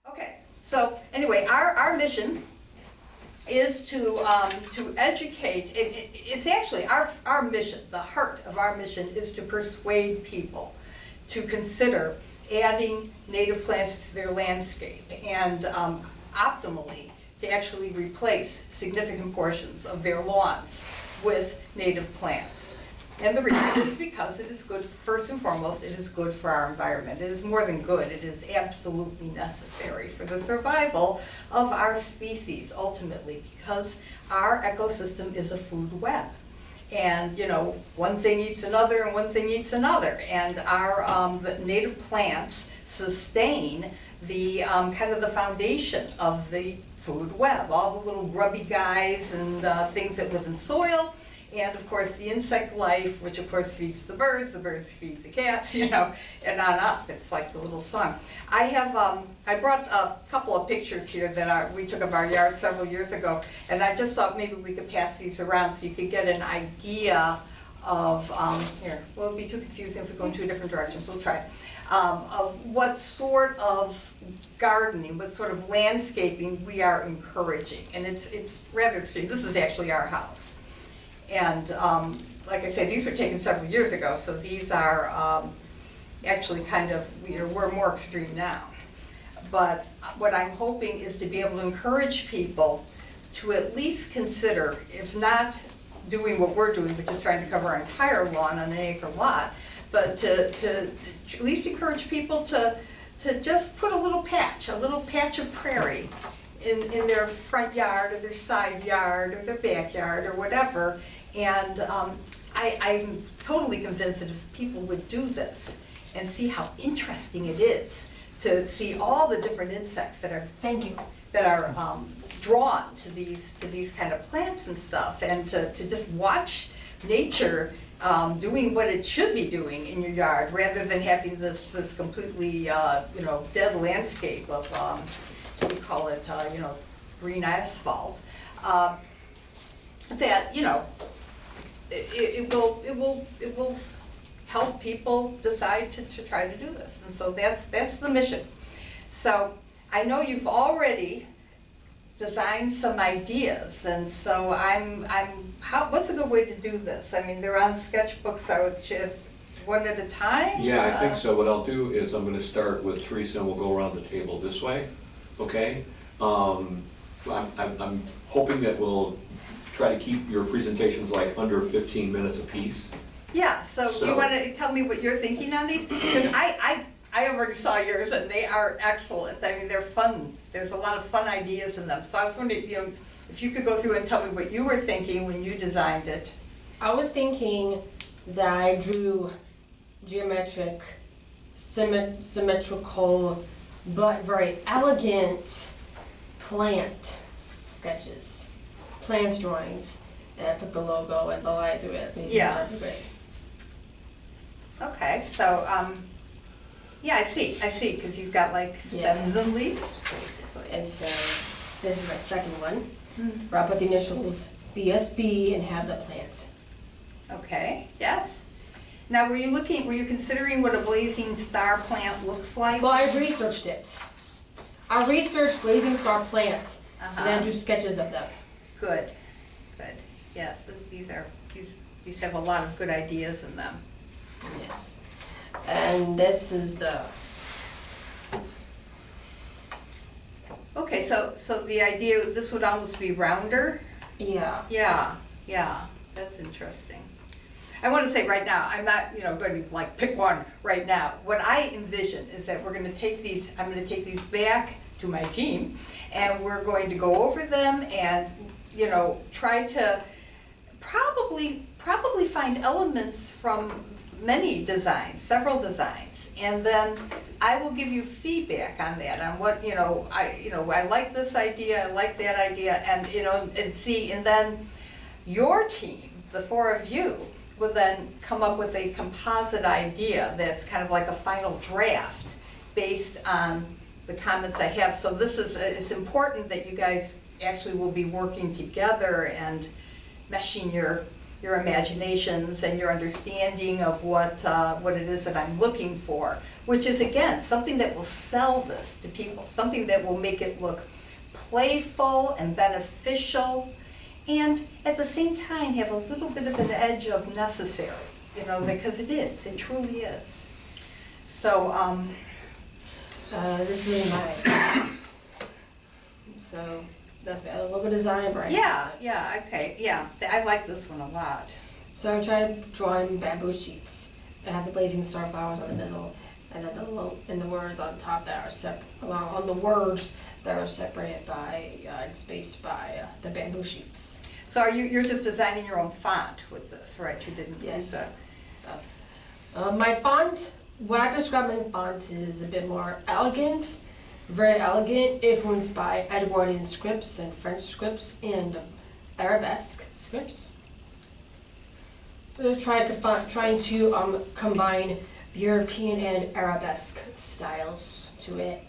Okay, so anyway, our mission is to educate, it's actually our mission, the heart of our mission is to persuade people to consider adding native plants to their landscape and optimally to actually replace significant portions of their lawns with native plants. And the reason is because it is good, first and foremost, it is good for our environment. It is more than good, it is absolutely necessary for the survival of our species ultimately, because our ecosystem is a food web. And you know, one thing eats another and one thing eats another. And our the native plants sustain the kind of the foundation of the food web, all the little grubby guys and things that live in soil. And of course the insect life, which of course feeds the birds feed the cats, you know, and on up. It's like the little song. I have, I brought a couple of pictures here that we took of our yard several years ago, and I just thought maybe we could pass these around so you could get an idea of, here, well, it'd be too confusing if we go in two different directions, we'll try. Of what sort of gardening, what sort of landscaping we are encouraging. And it's rather extreme. This is actually our house. And like I said, these were taken several years ago, so these are actually kind of, you know, we're more extreme now. But what I'm hoping is to be able to encourage people to at least consider, if not doing what we're doing, but just trying to cover our entire lawn on an acre lot, but to at least encourage people to just put a little patch of prairie in their front yard or their side yard or their backyard or whatever. And I'm totally convinced that if people would do this and see how interesting it is to see all the different insects that are drawn to these kind of plants and stuff, and to just watch nature doing what it should be doing in your yard, rather than having this completely you know, dead landscape of we call it you know, green asphalt. That, you know, it will help people decide to try to do this, and so that's the mission. So I know you've already designed some ideas, and so what's a good way to do this? I mean, they're on sketchbooks. I would ship one at a time. Yeah, I think so. What I'll do is I'm going to start with Teresa, and we'll go around the table this way. Okay. I'm hoping that we'll try to keep your presentations like under 15 minutes apiece. Yeah, so you want to tell me what you're thinking on these? Because I already saw yours and they are excellent. I mean, they're fun. There's a lot of fun ideas in them. So I was wondering, you know, if you could go through and tell me what you were thinking when you designed it. I was thinking that I drew geometric, symmetrical, but very elegant plant sketches, plant drawings, and I put the logo and the light through it. Yeah. Okay, so yeah, I see, because you've got like stems and leaves, basically. And so this is my second one, where I put the initials BSB and have the plant. Okay, yes. Now, were you considering what a blazing star plant looks like? Well, I researched it. I researched blazing star plant, and then I do sketches of them. Good. Yes, these have a lot of good ideas in them. Yes. And this is the... Okay, so the idea, this would almost be rounder? Yeah. Yeah, that's interesting. I want to say right now, I'm not, you know, going to like pick one right now. What I envision is that I'm going to take these back to my team, and we're going to go over them and, you know, try to probably find elements from many designs, several designs, and then I will give you feedback on that, on what, you know, I like this idea, I like that idea, and, you know, and then your team, the four of you, will then come up with a composite idea that's kind of like a final draft based on the comments I have. So this is, it's important that you guys actually will be working together and meshing your your imaginations and your understanding of what it is that I'm looking for, which is again, something that will sell this to people, something that will make it look playful and beneficial, and at the same time have a little bit of an edge of necessary, you know, because it truly is. So, This is my, so that's my logo design right now. yeah, okay, yeah, I like this one a lot. So I tried drawing bamboo sheets. I have the blazing star flowers on the middle, and then and the words on top that are on the words that are separated by, spaced by the bamboo sheets. So you're just designing your own font with this, right? You didn't use Yes. a... My font, what I describe my font is a bit more elegant, very elegant, influenced by Edwardian scripts and French scripts and Arabesque scripts. Trying to combine European and Arabesque styles to it,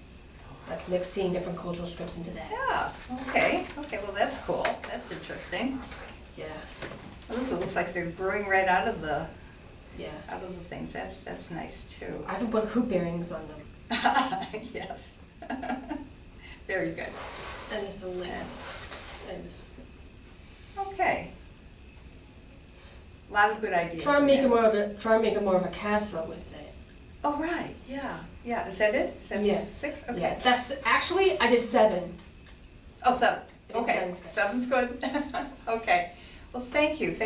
like mixing different cultural scripts into that. Yeah, okay, well, that's cool, that's interesting. Yeah, Well, this looks like they're brewing right out of the yeah. things, that's nice too. I even put hoop bearings on them. Yes. Very good. And it's the last. And this is Okay. A lot of good ideas. try and in make there. it more of a castle with it. Oh, right, yeah, is that it? Is that Yeah. 6? Okay. Yeah, that's actually I did 7. Oh, 7, It's okay, 7 sketches. 7's good. Okay, well, thank you.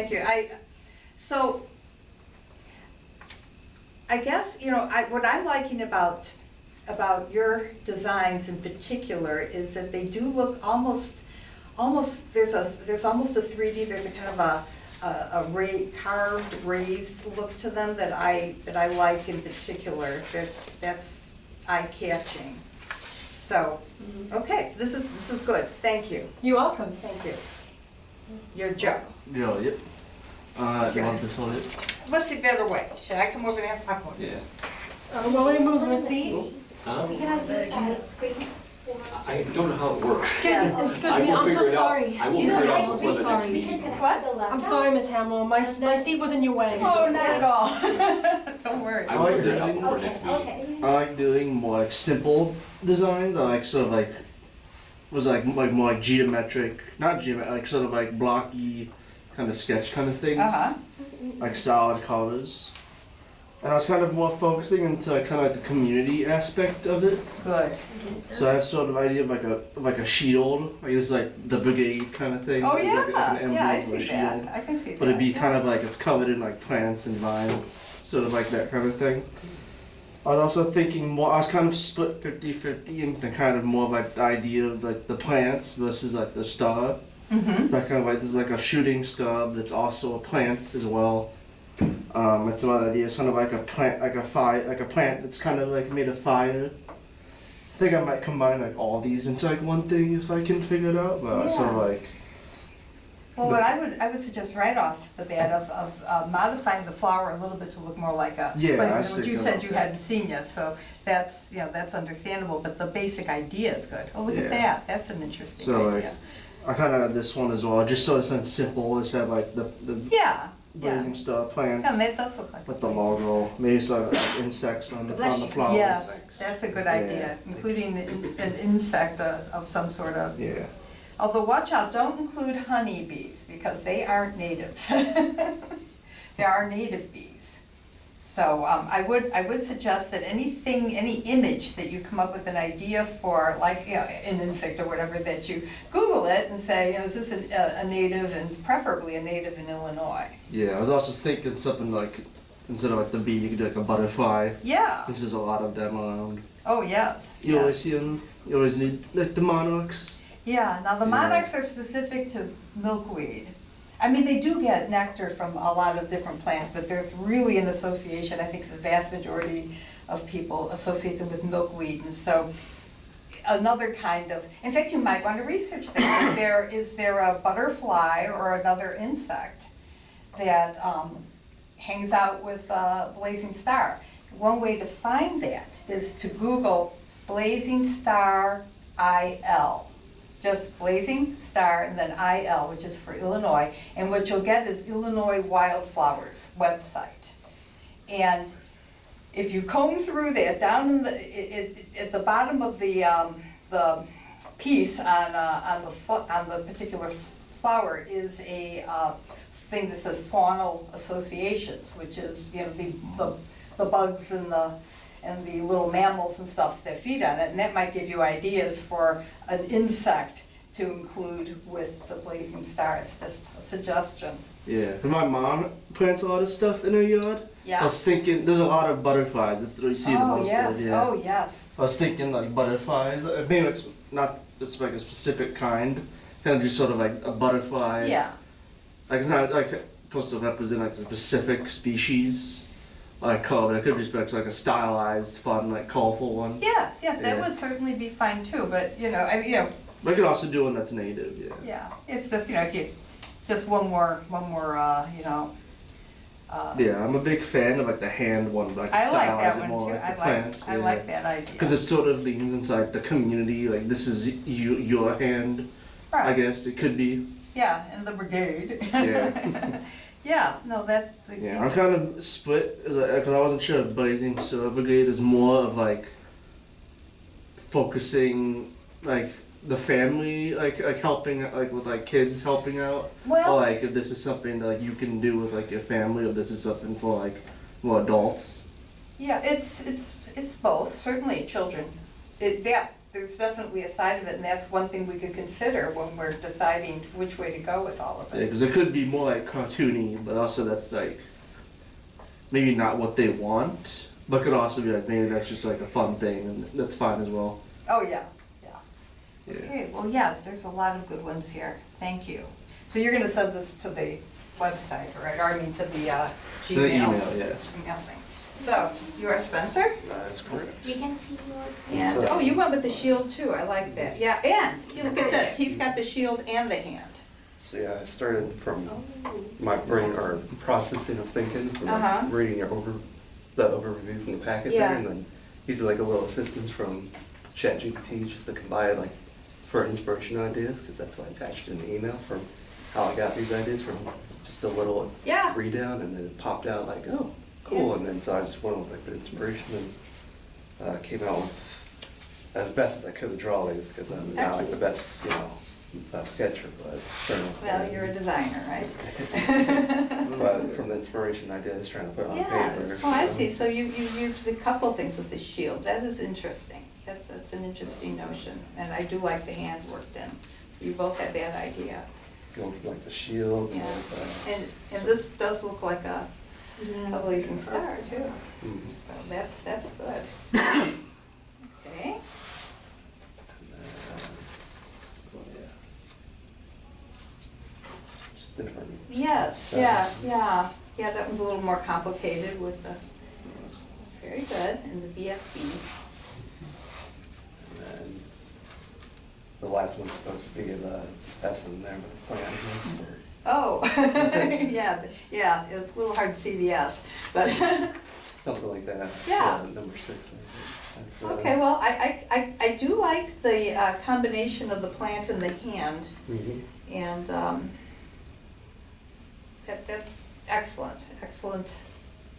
So, I guess, you know, what I'm liking about your designs in particular is that they do look almost, there's almost a 3D, there's a kind of a carved, raised look to them that I like in particular, that's eye-catching. So, okay, this is good, thank you, You're welcome. thank you. Your Joe. Yeah, yep. You want this on it? What's the better way? Should I come over there? I'll come over there. Yeah. Want me to move from a seat? I don't know how it works. Excuse me, I I'm will so figure it out. sorry. I will figure it out I'm before so the next sorry. meeting. I'm sorry, Miss Hamill. My seat was in your way. Oh, not at all. Don't worry. I will figure it out before next meeting. I like doing more like simple designs. I like sort of like more like geometric, not geometric, like sort of like blocky kind of sketch kind of things. Uh-huh. Like solid colors. And I was kind of more focusing into like, kind of like the community aspect of it. Good. So I have sort of idea of like a shield, like this is like the brigade kind of thing. Oh, It's like an emblem yeah, I of a see shield. that. I can see that. But it'd be kind of yes. like it's covered in like plants and vines, sort of like that kind of thing. I was also thinking more, I was kind of split 50-50 into kind of more of like the idea of like the plants versus like the star. Mm-hmm. That kind of like, this is like a shooting star, but it's also a plant as well. And some other ideas, kind of like a plant, like a plant that's kind of like made of fire. I think I might combine like all these into like one thing if I can figure it out, but it's sort of like, Well, what I would suggest right off the bat of modifying the flower a little bit to look more like a, Yeah, I what was you thinking said about you that. hadn't seen yet, so that's, you know, that's understandable, but the basic idea is good. Oh, look at Yeah. that, that's an interesting So, like, idea. I kind of had this one as well, just so it sounds simple, just have like the Yeah, blazing star plant. yeah, that does look like. With the logo, maybe some like insects on the flowers. Yeah, that's a good Yeah. idea, including an insect of some sort of. Yeah. Although watch out, don't include honeybees because they aren't natives. There are native bees. So I would suggest that any image that you come up with an idea for, like, you know, an insect or whatever, that you Google it and say, you know, is this a native, and preferably a native in Illinois. Yeah, I was also thinking something like, instead of like the bee, you could do like a butterfly. Yeah. This is a lot of them around. Oh, yes. You yes. always see them, you always need, like the monarchs. Yeah, now the Yeah. monarchs are specific to milkweed. I mean, they do get nectar from a lot of different plants, but there's really an association. I think the vast majority of people associate them with milkweed, and so another kind of, in fact, you might want to research that. Is there a butterfly or another insect that hangs out with a blazing star? One way to find that is to Google blazing star IL. just Blazing Star and then IL, which is for Illinois. And what you'll get is Illinois Wildflowers website. And if you comb through that, down in at the bottom of the piece on the particular flower is a thing that says faunal associations, which is, you know, the bugs and the little mammals and stuff that feed on it, and that might give you ideas for an insect to include with the Blazing Star. It's just a suggestion. Yeah, but my mom plants a lot of stuff in her yard. Yeah. I was thinking, there's a lot of butterflies. That's what you see the Oh, most yes, of. Yeah. oh, yes. I was thinking like butterflies. Maybe it's not just like a specific kind. Kind of just sort of like a butterfly. Yeah, Like it's not like supposed to represent like a specific species, like color, but it could just be like a stylized, fun, like colorful one. yes, that Yeah. would certainly be fine too, but, you know, But I could also do one that's native. Yeah. yeah, it's just, you know, if you, just one more, you know. Yeah, I'm a big fan of like the hand one, like I like stylize that it one more too, like the I plant. like that idea. Because it sort of leans into like the community, like this is your hand, I Right, guess it could be. yeah, and the brigade. Yeah. Yeah, no, that's. Yeah, I'm kind of split because I wasn't sure if Blazing Star Brigade is more of like focusing like the family, like helping like with like kids helping out, or Well, like if this is something that like, you can do with like your family, or this is something for like more adults. yeah, it's both, certainly children. Yeah, there's definitely a side of it, and that's one thing we could consider when we're deciding which way to go with all of Yeah, it. because it could be more like cartoony, but also that's like maybe not what they want, but could also be like maybe that's just like a fun thing, and that's fine as well. Oh, yeah, yeah. Yeah. Okay, well, yeah, there's a lot of good ones here, thank you. So you're gonna send this to the website, right, or I mean to the Gmail? The email, yeah. Gmail thing. So, you are Spencer? That's correct. You can see yours. And, oh, you went with the shield too, I like that, yeah, and, look at this, he's got the shield and the hand. So yeah, I started from my brain or processing of thinking from like, Uh-huh. reading your the overview from the packet Yeah. there, and then using like a little assistance from ChatGPT just to combine like for inspiration ideas, because that's why I attached it in the email from how I got these ideas from just a little Yeah. read down, and then it popped out like, oh, cool, and then so I just went with like the inspiration and came out with as best as I could with drawings, because I'm not like the best, you know, sketcher, but Well, you're a designer, right? But from the inspiration I did, is trying to put it on Yeah, paper. oh, I so. see, so you used a couple things with the shield, that is interesting, that's an interesting notion, and I do like the hand work then. You both had that idea, Going from like the shield. yeah, and, and this does look like a Yeah. blazing star too, mhm. so that's good. Okay, Just different. yes, yeah, that one's a little more complicated with the, very good, and the BSB. And then the last one's supposed to be the S in there with the plan. That's for Oh, yeah, it's a little hard to see the S, but, something like that. Yeah. Number 6. I think. That's, okay, well, I do like the combination of the plant and the hand, mhm. and that's excellent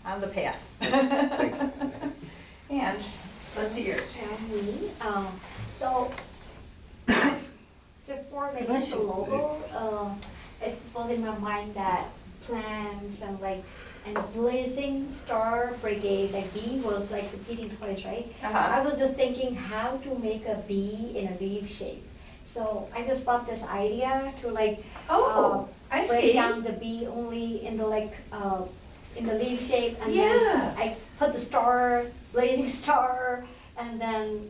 on the path. Thank you. And, let's see yours. And me, so before making Bless the you. logo, it was in my mind that plants and like, and Blazing Star Brigade, like bee was like repeating twice, right? Uh-huh. I was just thinking how to make a bee in a leaf shape. So I just bought this idea to like, Oh, I break see. down the bee only in the like, in the leaf shape, and Yes. then I put the star, blazing star, and then.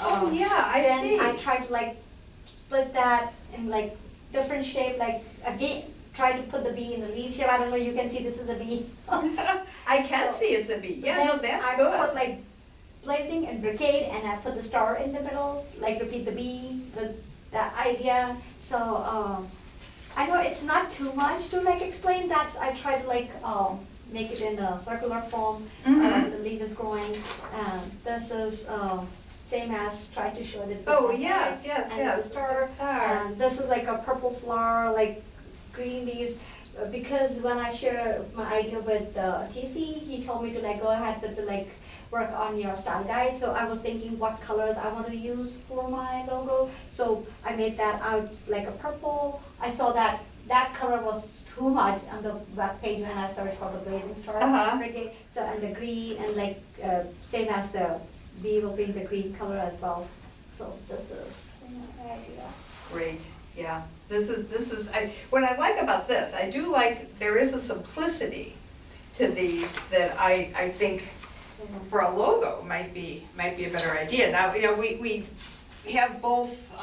Oh, yeah, I Then I see. tried to like split that in like different shape, like again, try to put the bee in the leaf shape. I don't know, you can see this is a bee. I can see it's a bee, So yeah, no, then that's I good. put like blazing and brigade, and I put the star in the middle, like repeat the bee with that idea. So I know it's not too much to like explain that. I try to like make it in a circular form. Mhm. The leaf is growing, and this is same as try to show that. Oh, yes, yes, And yes. the star, the star. and this is like a purple flower, like green leaves. Because when I shared my idea with TC, he told me to like go ahead with the like work on your style guide. So I was thinking what colors I want to use for my logo. So I made that out like a purple. I saw that that color was too much on the web page when I searched for the Blazing Star Uh-huh. Brigade. So and the green and like same as the bee will be in the green color as well. So this is my idea. Great, yeah. This is, what I like about this, I do like, there is a simplicity to these that I think for a logo might be a better idea. Now, you know, we have both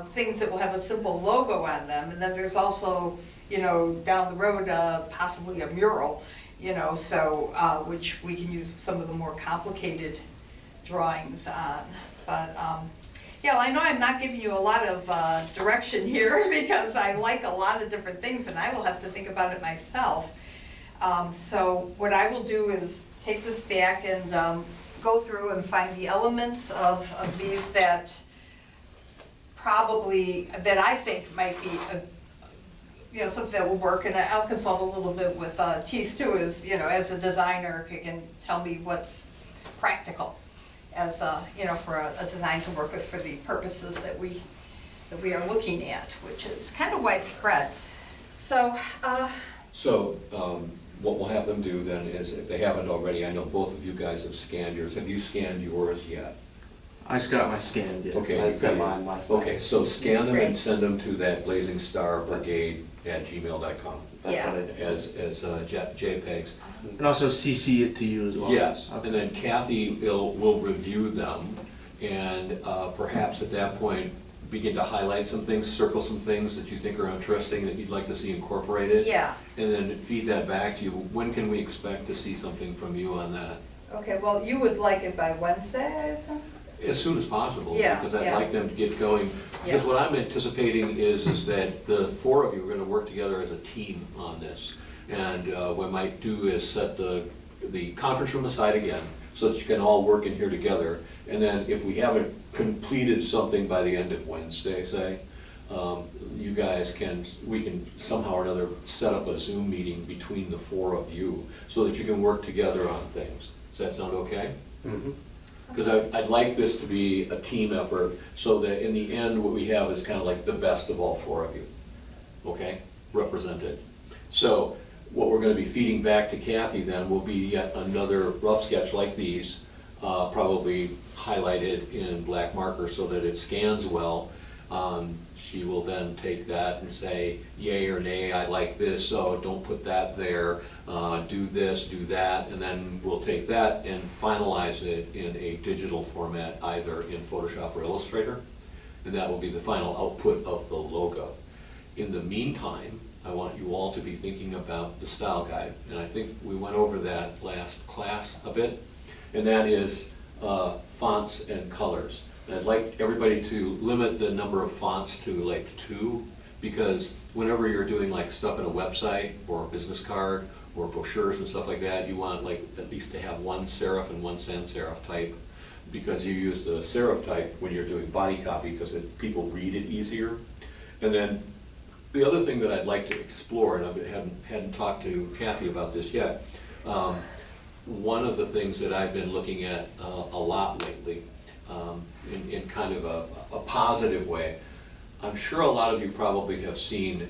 things that will have a simple logo on them, and then there's also, you know, down the road, possibly a mural, you know, so, which we can use some of the more complicated drawings on. But, yeah, well, I know I'm not giving you a lot of direction here because I like a lot of different things and I will have to think about it myself. So what I will do is take this back and go through and find the elements of these that probably, that I think might be you know, something that will work, and I'll consult a little bit with Tees too, as, you know, as a designer, can tell me what's practical as you know, for a design to work with for the purposes that we are looking at, which is kind of widespread. So, So, what we'll have them do then is, if they haven't already, I know both of you guys have scanned yours. Have you scanned yours yet? I just got my scanned, yeah. Okay. I you sent got mine it. last night. Okay, so scan them Great. and send them to that Blazing Star Brigade at gmail.com That's Yeah. what I did. as JPEGs. And also CC it to you as well. Yes, Okay. and then Kathy will review them, and perhaps at that point, begin to highlight some things, circle some things that you think are interesting that you'd like to see incorporated. yeah, And then feed that back to you. When can we expect to see something from you on that? okay, well, you would like it by Wednesday, I assume? As soon as possible, Yeah, because I'd yeah. like them to get going. Because Yeah. what I'm anticipating is that the four of you are gonna work together as a team on this. And what I might do is set the conference room aside again, so that you can all work in here together. And then if we haven't completed something by the end of Wednesday, say, you guys we can somehow or another set up a Zoom meeting between the four of you, so that you can work together on things. Does that sound okay? Mhm. Because I'd like this to be a team effort, so that in the end, what we have is kind of like the best of all four of you, okay, represented. So what we're gonna be feeding back to Kathy then will be yet another rough sketch like these, probably highlighted in black marker so that it scans well. She will then take that and say, yay or nay, I like this, so don't put that there, do this, do that, and then we'll take that and finalize it in a digital format, either in Photoshop or Illustrator, and that will be the final output of the logo. In the meantime, I want you all to be thinking about the style guide, and I think we went over that last class a bit, and that is fonts and colors. And I'd like everybody to limit the number of fonts to like 2, because whenever you're doing like stuff in a website or a business card or brochures and stuff like that, you want like at least to have one serif and one sans serif type, because you use the serif type when you're doing body copy because people read it easier. And then the other thing that I'd like to explore, and I hadn't talked to Kathy about this yet, one of the things that I've been looking at a lot lately, in kind of a positive way, I'm sure a lot of you probably have seen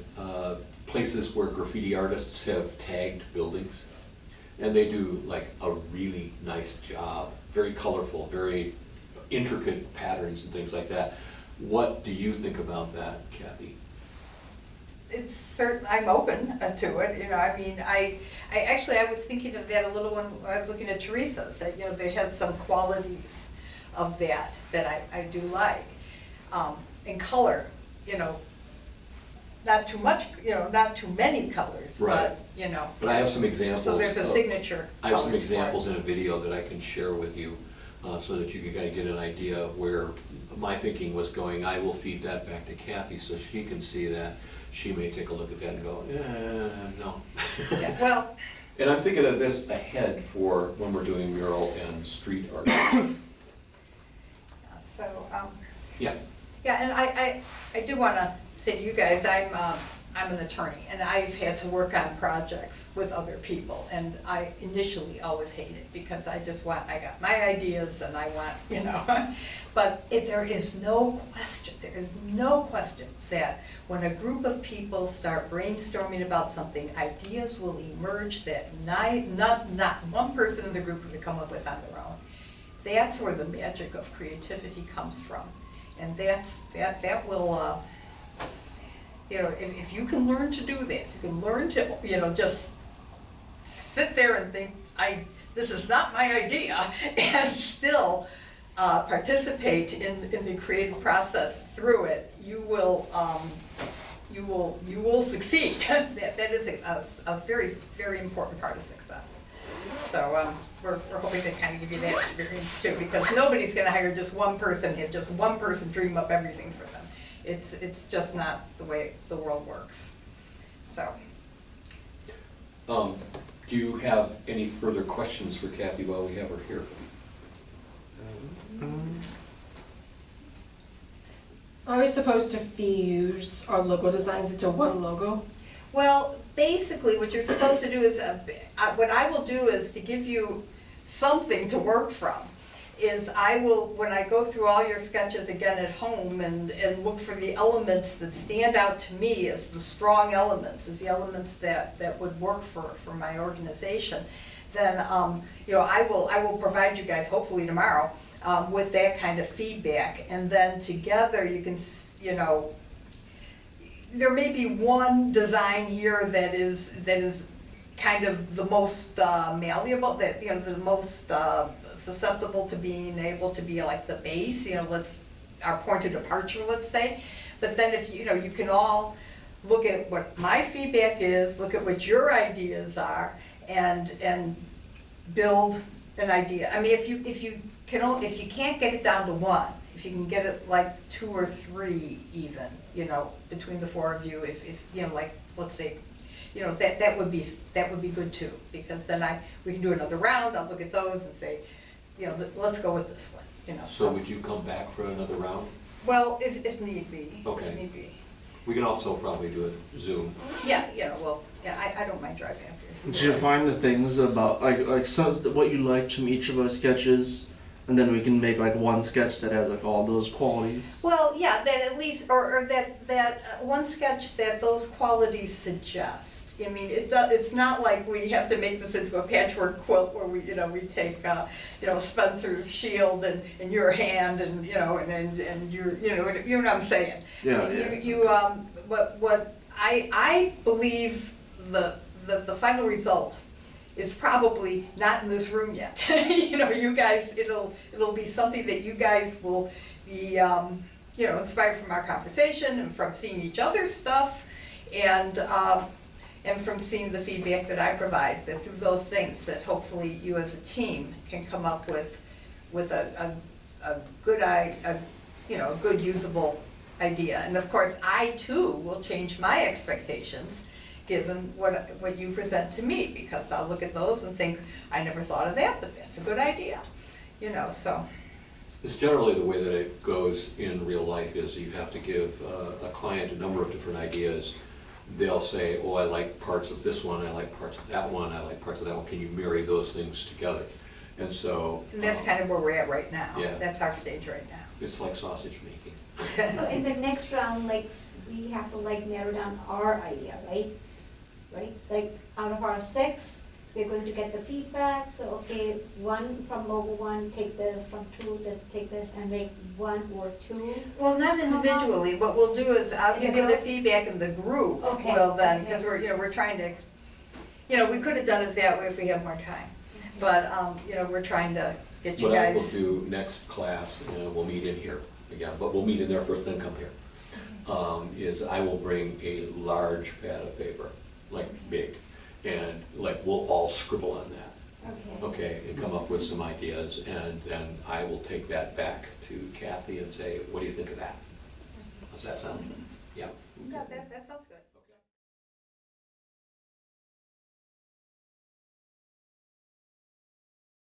places where graffiti artists have tagged buildings, and they do like a really nice job, very colorful, very intricate patterns and things like that. What do you think about that, Kathy? It's certain, I'm open to it, you know, I mean, I actually, I was thinking of that a little when I was looking at Teresa's, that, you know, there has some qualities of that I do like. In color, you know, not too much, you know, not too many colors, Right. but, you know. But I have some examples. So there's a signature. I have some color for it. examples in a video that I can share with you, so that you can kind of get an idea of where my thinking was going. I will feed that back to Kathy so she can see that. She may take a look at that and go, no. Yeah, well, And I'm thinking of this ahead for when we're doing mural and street art. I do wanna say to you guys, I'm an attorney, and I've had to work on projects with other people, and I initially always hated it, because I got my ideas, and I want, you know. But there is no question that when a group of people start brainstorming about something, ideas will emerge that not one person in the group would come up with on their own. That's where the magic of creativity comes from. And that will, you know, if you can learn to do that, if you can learn to, you know, just sit there and think, this is not my idea, and still participate in the creative process through it, you will succeed. That is a very, very important part of success. So we're hoping to kind of give you that experience too, because nobody's going to hire just one person, have just one person dream up everything for them. It's just not the way the world works. So. Do you have any further questions for Kathy while we have her here? Are we supposed to fuse our logo designs into one logo? Well, basically, what you're supposed to do is, what I will do is to give you something to work from. When I go through all your sketches again at home and look for the elements that stand out to me as the strong elements, as the elements that would work for my organization, then you know, I will provide you guys, hopefully tomorrow, with that kind of feedback, and then together you can, you know, there may be one design here that is kind of the most malleable, that, you know, the most susceptible to being able to be like the base, you know, our point of departure, let's say. But then if you know, you can all look at what my feedback is, look at what your ideas are, and build an idea. I mean, if you can't get it down to one, if you can get it like 2 or 3 even, you know, between the 4 of you, if you know, like, let's say, you know, that would be good too, because then we can do another round. I'll look at those and say, you know, let's go with this one, you know. So would you come back for another round? Well, if need be. Okay. If need be. We can also probably do it Zoom. Yeah, well, yeah, I don't mind driving up here. Did you find the things about like some what you liked from each of our sketches, and then we can make like one sketch that has like all those qualities? Well, yeah, that at least, or that one sketch that those qualities suggest. I mean, it's not like we have to make this into a patchwork quilt where we take, you know, Spencer's shield and your hand and, you know, and your, you know what I'm saying. Yeah. What I believe the final result is probably not in this room yet. You know, you guys, it'll be something that you guys will be, you know, inspired from our conversation and from seeing each other's stuff, and from seeing the feedback that I provide, that through those things that hopefully you as a team can come up with a good usable idea. And of course, I too will change my expectations given what you present to me, because I'll look at those and think, I never thought of that, but that's a good idea, you know, so. It's generally the way that it goes in real life is you have to give a client a number of different ideas. They'll say, oh, I like parts of this one, I like parts of that one, I like parts of that one. Can you marry those things together? And so. And that's kind of where we're at right now. Yeah. That's our stage right now. It's like sausage making. So in the next round, like, we have to like narrow down our idea, right? Right? Like, out of our 6, we're going to get the feedback, so okay, 1 from logo 1, take this, from 2, take this, and make 1 or 2. Well, not individually. What we'll do is I'll give you the feedback and the group Okay. will then, Okay. because we're trying to, you know, we could have done it that way if we had more time. But, you know, we're trying to get you What I will guys. do next class, we'll meet in here again, but we'll meet in there first, then come here. Is I will bring a large pad of paper, like big, and like we'll all scribble on that. Okay. Okay, and come up with some ideas, and then I will take that back to Kathy and say, what do you think of that? Does that sound? Yeah. Yeah, that sounds good.